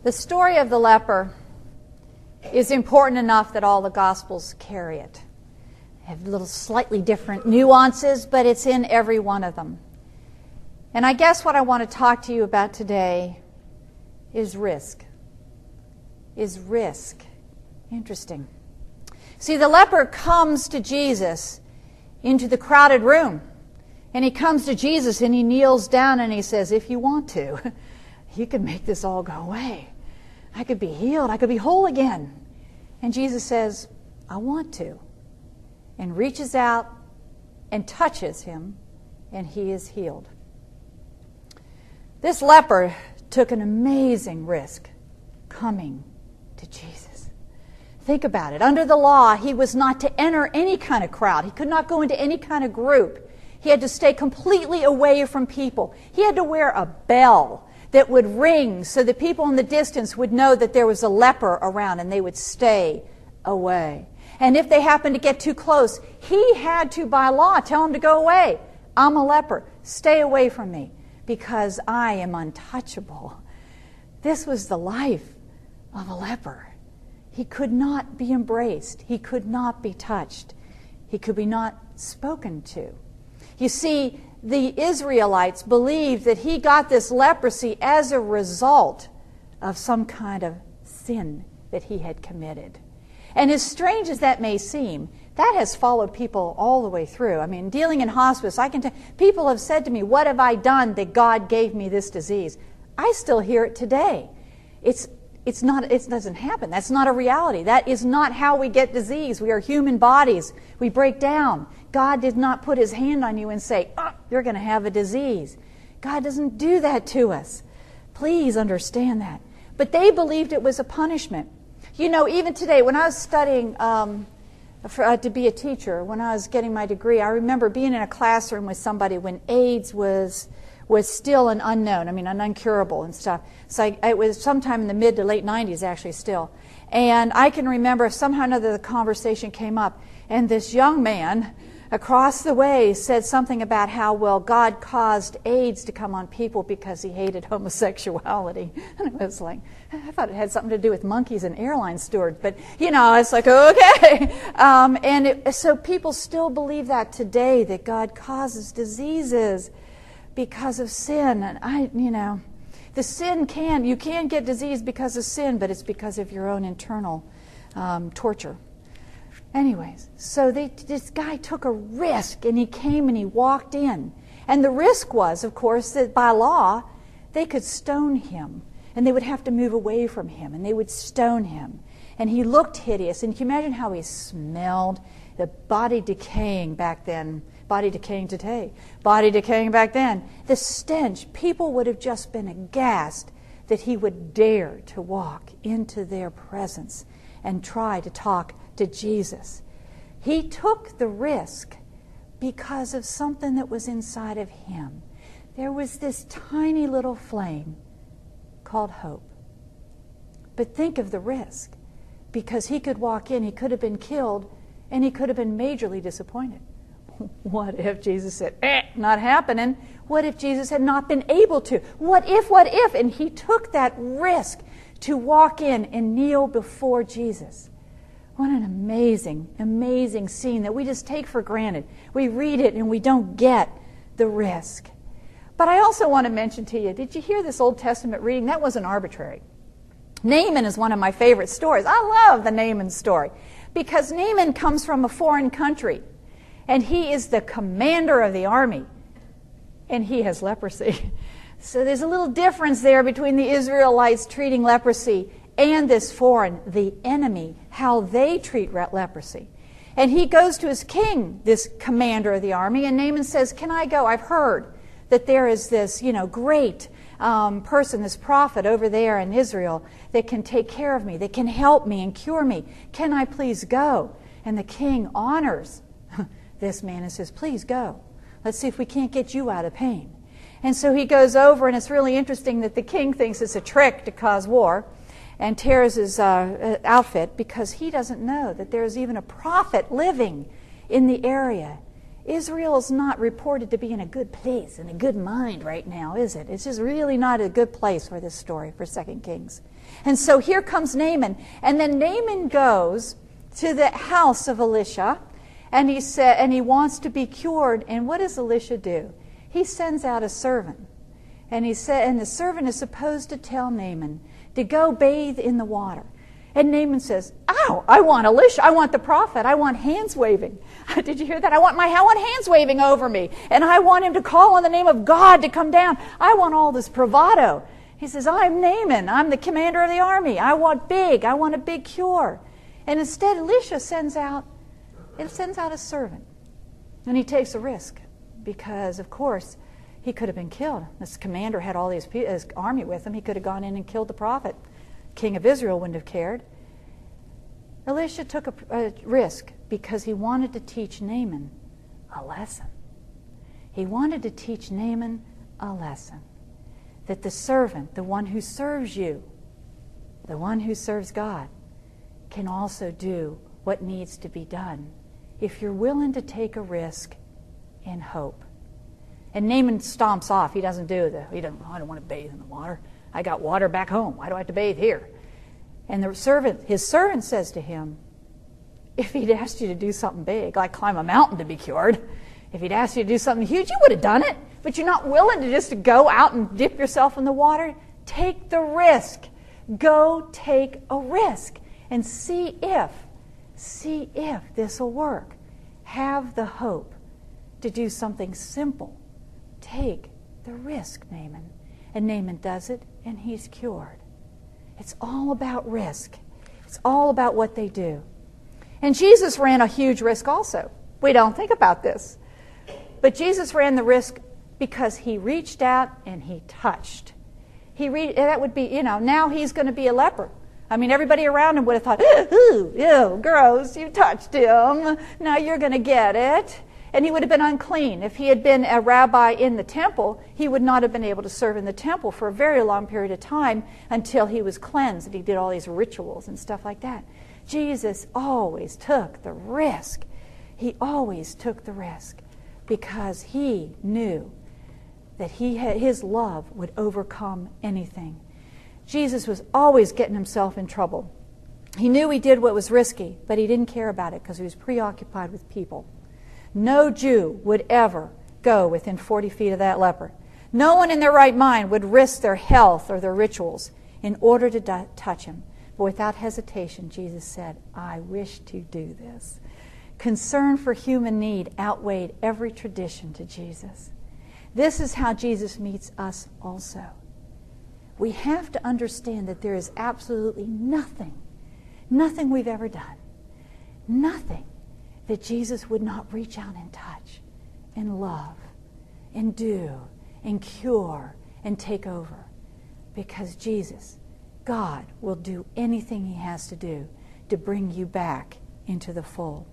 The story of the leper is important enough that all the Gospels carry it. They have little slightly different nuances, but it's in every one of them. And I guess what I want to talk to you about today is risk. Interesting. See, the leper comes to Jesus into the crowded room. And he comes to Jesus and he kneels down and he says, if you want to, you can make this all go away. I could be healed. I could be whole again. And Jesus says, I want to. And reaches out and touches him, and he is healed. This leper took an amazing risk coming to Jesus. Think about it. Under the law, he was not to enter any kind of crowd. He could not go into any kind of group. He had to stay completely away from people. He had to wear a bell that would ring so that people in the distance would know that there was a leper around and they would stay away. And if they happened to get too close, he had to, by law, tell them to go away. I'm a leper. Stay away from me because I am untouchable. This was the life of a leper. He could not be embraced. He could not be touched. He could be not spoken to. You see, the Israelites believed that he got this leprosy as a result of some kind of sin that he had committed. And as strange as that may seem, that has followed people all the way through. I mean, dealing in hospice, I can tell people have said to me, what have I done that God gave me this disease? I still hear it today. It doesn't happen. That's not a reality. That is not how we get disease. We are human bodies. We break down. God did not put his hand on you and say, oh, you're going to have a disease. God doesn't do that to us. Please understand that. But they believed it was a punishment. You know, even today, when I was studying to be a teacher, when I was getting my degree, I remember being in a classroom with somebody when AIDS was still an unknown, an uncurable and stuff. So it was sometime in the mid to late 90s, actually, still. And I can remember somehow or another the conversation came up, and this young man across the way said something about how, well, God caused AIDS to come on people because he hated homosexuality. And it was like, I thought it had something to do with monkeys and airline stewards. But, it's like, okay. So people still believe that today, that God causes diseases because of sin. And the sin you can get disease because of sin, but it's because of your own internal torture. Anyways, so this guy took a risk, and he came and he walked in. And the risk was, of course, that by law, they could stone him. And they would have to move away from him, and they would stone him. And he looked hideous. And can you imagine how he smelled? The body decaying back then. Body decaying today. Body decaying back then. The stench. People would have just been aghast that he would dare to walk into their presence and try to talk to Jesus. He took the risk because of something that was inside of him. There was this tiny little flame called hope. But think of the risk, because he could walk in, he could have been killed, and he could have been majorly disappointed. What if Jesus said, not happening? What if Jesus had not been able to? What if? And he took that risk to walk in and kneel before Jesus. What an amazing, amazing scene that we just take for granted. We read it and we don't get the risk. But I also want to mention to you, did you hear this Old Testament reading? That wasn't arbitrary. Naaman is one of my favorite stories. I love the Naaman story because Naaman comes from a foreign country and he is the commander of the army and he has leprosy. So there's a little difference there between the Israelites treating leprosy and this foreign, the enemy, how they treat leprosy. And he goes to his king, this commander of the army, and Naaman says, can I go? I've heard that there is this, great person, this prophet over there in Israel that can take care of me, that can help me and cure me. Can I please go? And the king honors this man and says, please go. Let's see if we can't get you out of pain. And so he goes over, and it's really interesting that the king thinks it's a trick to cause war and tears his outfit because he doesn't know that there's even a prophet living in the area. Israel's not reported to be in a good place, in a good mind right now, is it? It's just really not a good place for this story, for 2 Kings. And so here comes Naaman. And then Naaman goes to the house of Elisha, and he wants to be cured. And what does Elisha do? He sends out a servant. And the servant is supposed to tell Naaman to go bathe in the water. And Naaman says, "Ow, I want Elisha, I want the prophet, I want hands waving." Did you hear that? I want hands waving over me. And I want him to call on the name of God to come down. I want all this bravado. He says, "I'm Naaman, I'm the commander of the army. I want a big cure." And instead Elisha sends out a servant. And he takes a risk because, of course, he could have been killed. This commander had all his army with him. He could have gone in and killed the prophet. King of Israel wouldn't have cared. Elisha took a risk because he wanted to teach Naaman a lesson. He wanted to teach Naaman a lesson. That the servant, the one who serves you, the one who serves God, can also do what needs to be done if you're willing to take a risk in hope. And Naaman stomps off. He doesn't I don't want to bathe in the water. I got water back home. Why do I have to bathe here? And his servant says to him, if he'd asked you to do something big, like climb a mountain to be cured, if he'd asked you to do something huge, you would have done it. But you're not willing to just go out and dip yourself in the water. Take the risk. Go take a risk and see if this will work. Have the hope to do something simple. Take the risk, Naaman. And Naaman does it, and he's cured. It's all about risk. It's all about what they do. And Jesus ran a huge risk also. We don't think about this. But Jesus ran the risk because he reached out and he touched. That would be, now he's going to be a leper. I mean, everybody around him would have thought, ew, gross, you touched him. Now you're going to get it. And he would have been unclean. If he had been a rabbi in the temple, he would not have been able to serve in the temple for a very long period of time until he was cleansed and he did all these rituals and stuff like that. Jesus always took the risk. He always took the risk because he knew that his love would overcome anything. Jesus was always getting himself in trouble. He knew he did what was risky, but he didn't care about it because he was preoccupied with people. No Jew would ever go within 40 feet of that leper. No one in their right mind would risk their health or their rituals in order to touch him. But without hesitation, Jesus said, "I wish to do this." Concern for human need outweighed every tradition to Jesus. This is how Jesus meets us also. We have to understand that there is absolutely nothing we've ever done, nothing that Jesus would not reach out and touch and love and do and cure and take over. Because Jesus, God, will do anything he has to do to bring you back into the fold.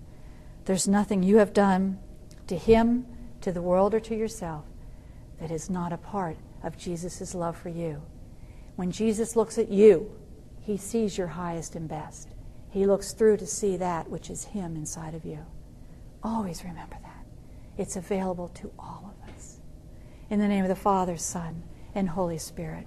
There's nothing you have done to him, to the world, or to yourself that is not a part of Jesus' love for you. When Jesus looks at you, he sees your highest and best. He looks through to see that which is him inside of you. Always remember that. It's available to all of us. In the name of the Father, Son, and Holy Spirit.